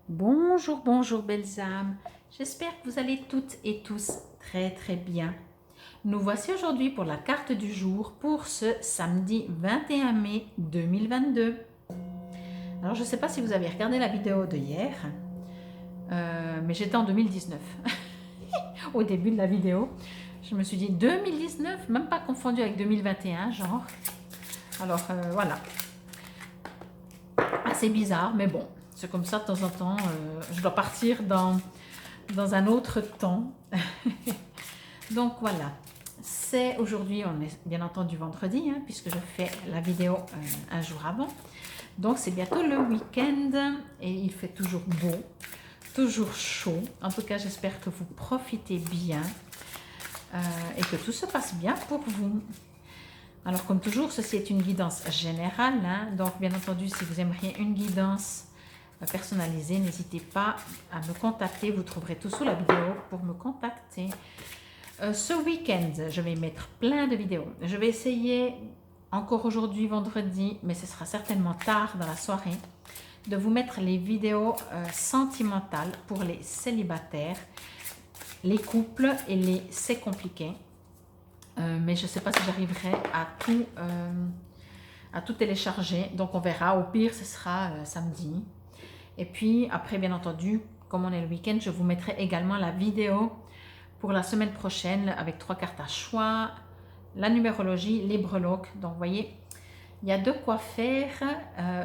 Bonjour, bonjour belles âmes. J'espère que vous allez toutes et tous très bien. Nous voici aujourd'hui pour la carte du jour pour ce samedi 21 mai 2022. Alors je ne sais pas si vous avez regardé la vidéo de hier, mais j'étais en 2019 au début de la vidéo. Je me suis dit 2019, même pas confondu avec 2021 genre. Alors voilà, assez bizarre mais bon, c'est comme ça de temps en temps. Je dois partir dans un autre temps. Donc voilà, c'est aujourd'hui, on est bien entendu vendredi, hein, puisque je fais la vidéo un jour avant. Donc c'est bientôt le week-end et il fait toujours beau, toujours chaud. En tout cas, j'espère que vous profitez bien et que tout se passe bien pour vous. Alors comme toujours, ceci est une guidance générale, hein, donc bien entendu, si vous aimeriez une guidance personnalisée, n'hésitez pas à me contacter. Vous trouverez tout sous la vidéo pour me contacter. Ce week-end, je vais mettre plein de vidéos. Je vais essayer, encore aujourd'hui, vendredi, mais ce sera certainement tard dans la soirée, de vous mettre les vidéos sentimentales pour les célibataires, les couples et les c'est compliqué. Mais je ne sais pas si j'arriverai à tout télécharger. Donc on verra. Au pire, ce sera samedi. Et puis après, bien entendu, comme on est le week-end, je vous mettrai également la vidéo pour la semaine prochaine avec 3 cartes à choix, la numérologie, les breloques. Donc vous voyez, il y a de quoi faire.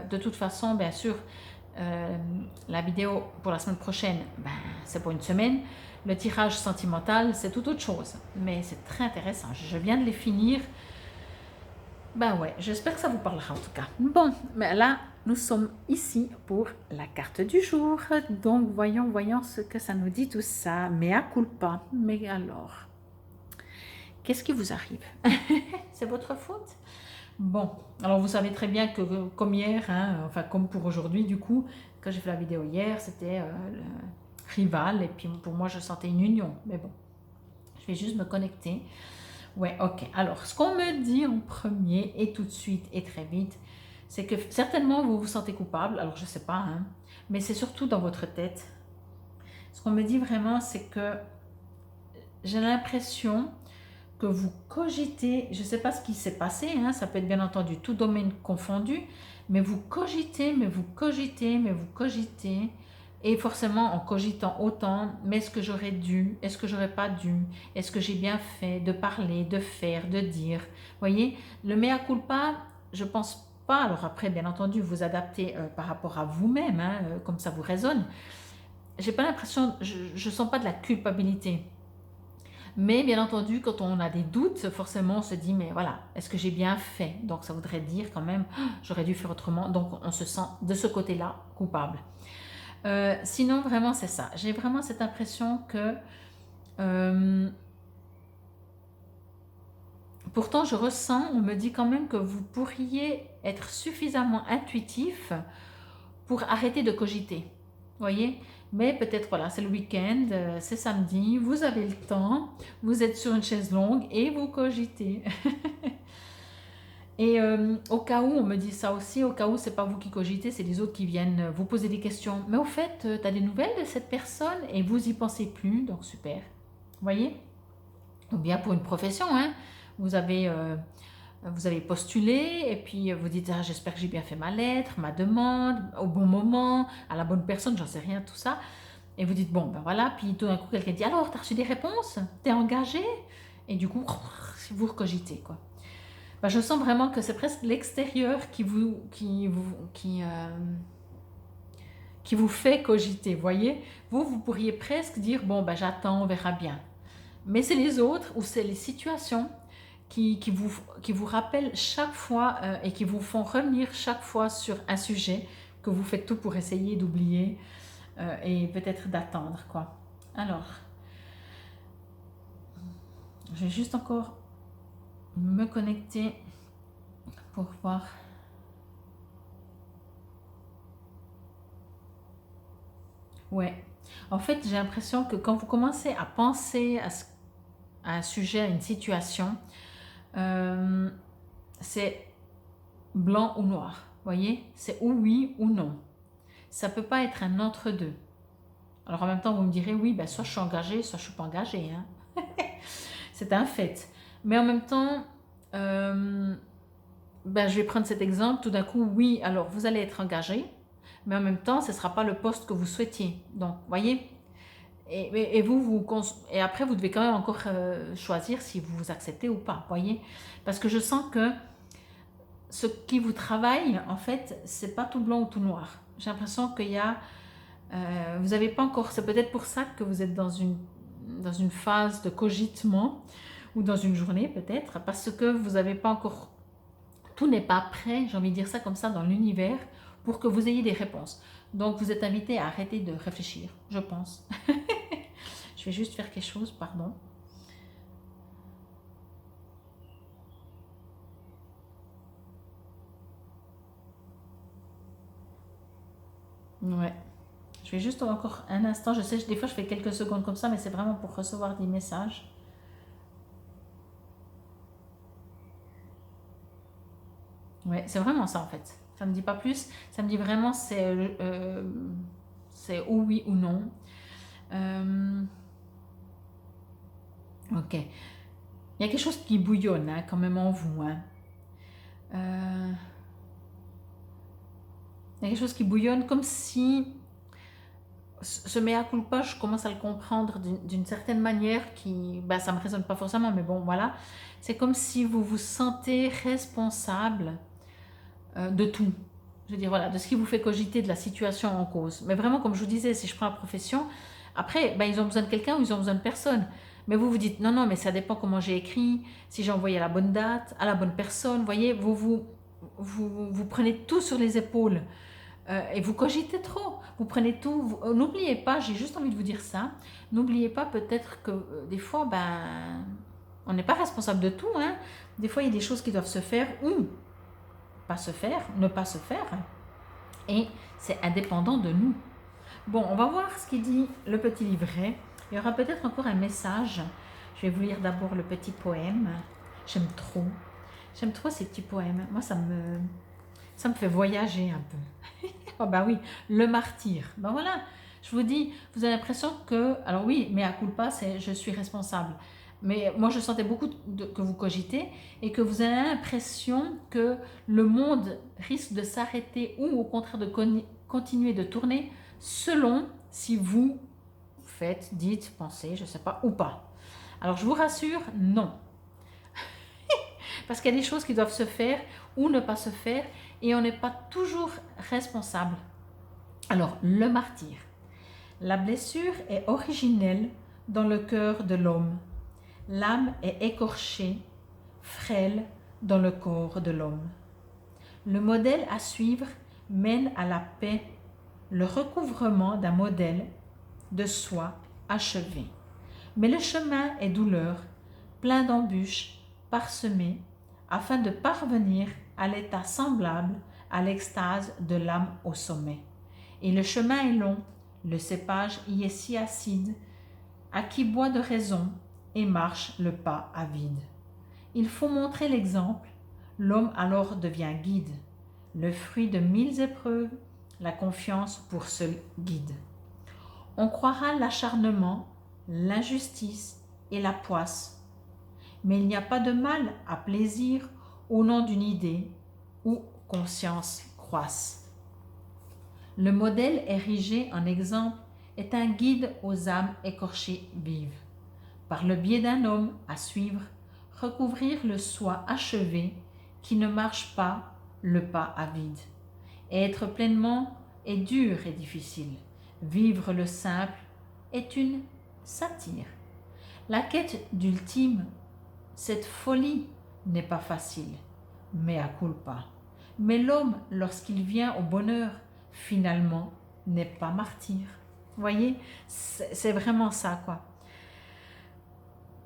De toute façon, bien sûr, la vidéo pour la semaine prochaine, c'est pour une semaine. Le tirage sentimental, c'est tout autre chose. Mais c'est très intéressant. Je viens de les finir. Ben ouais, j'espère que ça vous parlera en tout cas. Bon, mais là, nous sommes ici pour la carte du jour. Donc, voyons ce que ça nous dit tout ça. Mea culpa. Mais alors, qu'est-ce qui vous arrive? C'est votre faute? Bon, alors vous savez très bien que comme hier, hein, enfin comme pour aujourd'hui du coup, quand j'ai fait la vidéo hier, c'était le rival et puis pour moi je sentais une union. Mais bon, je vais juste me connecter. Ouais, ok. Alors, ce qu'on me dit en premier et tout de suite et très vite, c'est que certainement vous vous sentez coupable. Alors, je ne sais pas, hein, mais c'est surtout dans votre tête. Ce qu'on me dit vraiment, c'est que j'ai l'impression que vous cogitez, je ne sais pas ce qui s'est passé, hein, ça peut être bien entendu tout domaine confondu, mais vous cogitez, mais vous cogitez, mais vous cogitez, et forcément en cogitant autant, mais est-ce que j'aurais dû, est-ce que j'aurais pas dû, est-ce que j'ai bien fait de parler, de faire, de dire, vous voyez, le mea culpa, je pense pas, alors après bien entendu vous adaptez par rapport à vous-même, hein, comme ça vous résonne, j'ai pas l'impression, je sens pas de la culpabilité. Mais bien entendu, quand on a des doutes, forcément, on se dit, mais voilà, est-ce que j'ai bien fait? Donc, ça voudrait dire quand même, j'aurais dû faire autrement. Donc, on se sent de ce côté-là coupable. Sinon, vraiment, c'est ça. J'ai vraiment cette impression que... pourtant, je ressens, on me dit quand même que vous pourriez être suffisamment intuitif pour arrêter de cogiter. Vous voyez? Mais peut-être, voilà, c'est le week-end, c'est samedi, vous avez le temps, vous êtes sur une chaise longue et vous cogitez. Et au cas où, on me dit ça aussi, au cas où c'est pas vous qui cogitez, c'est les autres qui viennent vous poser des questions. Mais au fait, tu as des nouvelles de cette personne et vous y pensez plus, donc super. Vous voyez? Ou bien pour une profession, hein, vous avez postulé et puis vous dites ah, j'espère que j'ai bien fait ma lettre, ma demande, au bon moment, à la bonne personne, j'en sais rien, tout ça. Et vous dites bon, ben voilà, puis tout d'un coup quelqu'un dit alors, t'as reçu des réponses? T'es engagé? Et du coup, vous recogitez quoi. Ben, je sens vraiment que c'est presque l'extérieur qui vous fait cogiter, voyez. Vous pourriez presque dire bon, ben j'attends, on verra bien. Mais c'est les autres ou c'est les situations qui vous rappellent chaque fois et qui vous font revenir chaque fois sur un sujet que vous faites tout pour essayer d'oublier et peut-être d'attendre, quoi. Alors, je vais juste encore me connecter pour voir. Ouais. En fait, j'ai l'impression que quand vous commencez à penser à un sujet, à une situation, euh, c'est blanc ou noir. Vous voyez? C'est ou oui ou non. Ça ne peut pas être un entre-deux. Alors en même temps, vous me direz, oui, ben, soit je suis engagée, soit je ne suis pas engagée. Hein. C'est un fait. Mais en même temps, ben, je vais prendre cet exemple. Tout d'un coup, oui, alors vous allez être engagé, mais en même temps, ce ne sera pas le poste que vous souhaitiez. Donc, voyez, et après, vous devez quand même encore choisir si vous vous acceptez ou pas, voyez. Parce que je sens que ce qui vous travaille, en fait, c'est pas tout blanc ou tout noir. J'ai l'impression qu'il y a, vous n'avez pas encore, c'est peut-être pour ça que vous êtes dans une phase de cogitement, ou dans une journée peut-être, parce que vous n'avez pas encore, tout n'est pas prêt, j'ai envie de dire ça comme ça, dans l'univers, pour que vous ayez des réponses. Donc vous êtes invité à arrêter de réfléchir, je pense. Je vais juste faire quelque chose, pardon. Ouais. Je vais juste encore un instant. Je sais, des fois je fais quelques secondes comme ça, mais c'est vraiment pour recevoir des messages. Ouais, c'est vraiment ça en fait. Ça me dit pas plus. Ça me dit vraiment c'est ou oui ou non. Ok. Il y a quelque chose qui bouillonne hein, quand même en vous. Hein. Il y a quelque chose qui bouillonne comme si ce mea culpa, je commence à le comprendre d'une certaine manière qui, ben, ça me résonne pas forcément, mais bon, voilà. C'est comme si vous vous sentez responsable de tout. Je veux dire, voilà, de ce qui vous fait cogiter de la situation en cause. Mais vraiment, comme je vous disais, si je prends la profession, après, ben, ils ont besoin de quelqu'un ou ils ont besoin de personne. Mais vous vous dites, non, non, mais ça dépend comment j'ai écrit, si j'ai envoyé à la bonne date, à la bonne personne. Vous voyez, vous prenez tout sur les épaules. Et vous cogitez trop, vous prenez tout, n'oubliez pas, j'ai juste envie de vous dire ça, n'oubliez pas peut-être que des fois, ben, on n'est pas responsable de tout, hein. Des fois il y a des choses qui doivent se faire ou pas se faire, ne pas se faire, et c'est indépendant de nous. Bon, on va voir ce qu'il dit le petit livret, il y aura peut-être encore un message, je vais vous lire d'abord le petit poème, j'aime trop ces petits poèmes, moi ça me fait voyager un peu. Oh bah oui, le martyr. Ben voilà, je vous dis, vous avez l'impression que, alors oui, mais à culpa, c'est je suis responsable. Mais moi, je sentais beaucoup que vous cogitez et que vous avez l'impression que le monde risque de s'arrêter ou au contraire de continuer de tourner selon si vous faites, dites, pensez, je ne sais pas, ou pas. Alors je vous rassure, non. Parce qu'il y a des choses qui doivent se faire ou ne pas se faire et on n'est pas toujours responsable. Alors, le martyr. La blessure est originelle dans le cœur de l'homme. L'âme est écorchée, frêle dans le corps de l'homme. Le modèle à suivre mène à la paix, le recouvrement d'un modèle de soi achevé. Mais le chemin est douleur, plein d'embûches, parsemé, afin de parvenir à l'état semblable à l'extase de l'âme au sommet. Et le chemin est long, le cépage y est si acide, à qui boit de raison et marche le pas avide. Il faut montrer l'exemple, l'homme alors devient guide, le fruit de 1000 épreuves, la confiance pour seul guide. On croira l'acharnement, l'injustice et la poisse, mais il n'y a pas de mal à plaisir au nom d'une idée où conscience croisse. Le modèle érigé en exemple est un guide aux âmes écorchées vives. Par le biais d'un homme à suivre, recouvrir le soi achevé qui ne marche pas le pas avide. Et être pleinement est dur et difficile. Vivre le simple est une satire. La quête d'ultime, cette folie n'est pas facile, mais à culpa. Mais l'homme, lorsqu'il vient au bonheur, finalement, n'est pas martyr. Vous voyez, c'est vraiment ça, quoi.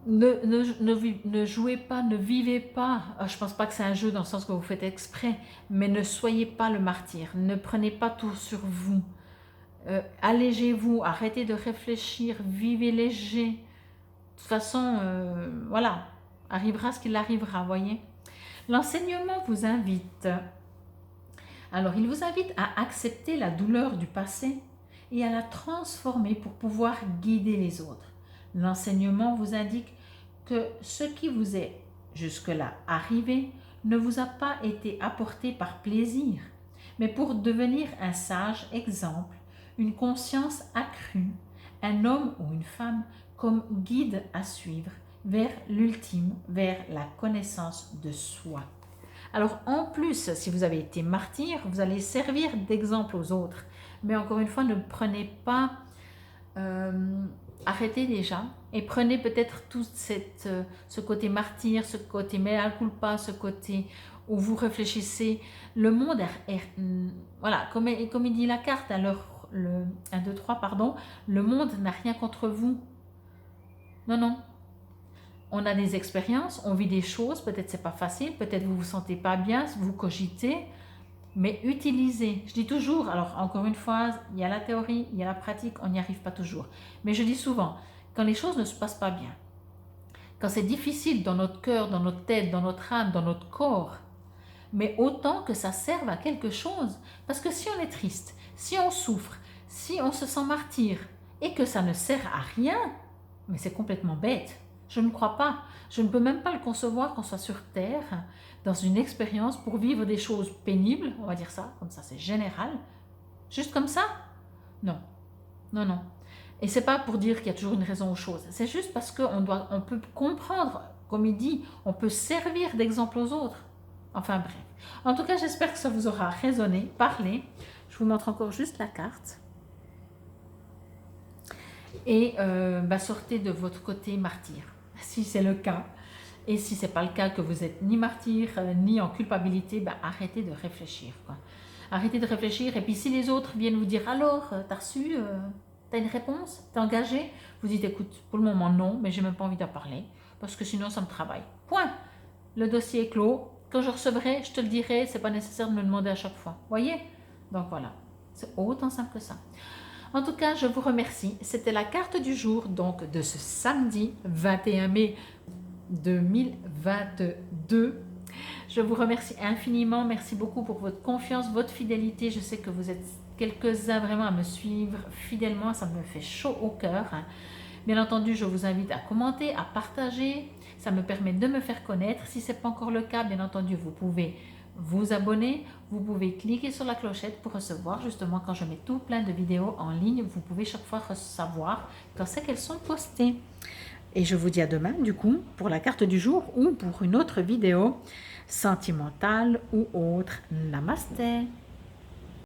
Ne jouez pas, ne vivez pas. Je ne pense pas que c'est un jeu dans le sens que vous faites exprès, mais ne soyez pas le martyr. Ne prenez pas tout sur vous. Allégez-vous, arrêtez de réfléchir, vivez léger. De toute façon, voilà, arrivera ce qu'il arrivera, voyez. L'enseignement vous invite Alors, il vous invite à accepter la douleur du passé et à la transformer pour pouvoir guider les autres. L'enseignement vous indique que ce qui vous est jusque-là arrivé ne vous a pas été apporté par plaisir, mais pour devenir un sage exemple, une conscience accrue, un homme ou une femme comme guide à suivre vers l'ultime, vers la connaissance de soi. Alors en plus, si vous avez été martyr, vous allez servir d'exemple aux autres. Mais encore une fois, ne prenez pas, arrêtez déjà et prenez peut-être tout ce côté martyr, ce côté mea culpa, ce côté où vous réfléchissez. Le monde voilà, comme il dit la carte, alors le 1, 2, 3, pardon, le monde n'a rien contre vous. Non, non. On a des expériences, on vit des choses, peut-être c'est pas facile, peut-être vous vous sentez pas bien, vous cogitez, mais utilisez. Je dis toujours, alors encore une fois, il y a la théorie, il y a la pratique, on n'y arrive pas toujours. Mais je dis souvent, quand les choses ne se passent pas bien, quand c'est difficile dans notre cœur, dans notre tête, dans notre âme, dans notre corps, mais autant que ça serve à quelque chose. Parce que si on est triste, si on souffre, si on se sent martyr et que ça ne sert à rien, mais c'est complètement bête. Je ne crois pas. Je ne peux même pas le concevoir qu'on soit sur Terre, dans une expérience pour vivre des choses pénibles, on va dire ça, comme ça c'est général. Juste comme ça? Non. Non, non. Et c'est pas pour dire qu'il y a toujours une raison aux choses. C'est juste parce on peut comprendre, comme il dit, on peut servir d'exemple aux autres. Enfin bref. En tout cas, j'espère que ça vous aura résonné, parlé. Je vous montre encore juste la carte. Et sortez de votre côté martyr, si c'est le cas. Et si ce n'est pas le cas, que vous n'êtes ni martyr, ni en culpabilité, arrêtez de réfléchir, quoi. Arrêtez de réfléchir. Et puis si les autres viennent vous dire, alors, t'as reçu, t'as une réponse, t'es engagé, vous dites, écoute, pour le moment non, mais j'ai même pas envie d'en parler, parce que sinon ça me travaille. Point. Le dossier est clos. Quand je recevrai, je te le dirai, c'est pas nécessaire de me demander à chaque fois. Voyez? Donc voilà, c'est autant simple que ça. En tout cas, je vous remercie. C'était la carte du jour, donc de ce samedi 21 mai 2022. Je vous remercie infiniment. Merci beaucoup pour votre confiance, votre fidélité. Je sais que vous êtes quelques-uns vraiment à me suivre fidèlement. Ça me fait chaud au cœur. Bien entendu, je vous invite à commenter, à partager. Ça me permet de me faire connaître. Si ce n'est pas encore le cas, bien entendu, vous pouvez vous abonner. Vous pouvez cliquer sur la clochette pour recevoir justement quand je mets tout plein de vidéos en ligne. Vous pouvez chaque fois savoir quand c'est qu'elles sont postées. Et je vous dis à demain, du coup, pour la carte du jour ou pour une autre vidéo sentimentale ou autre. Namasté.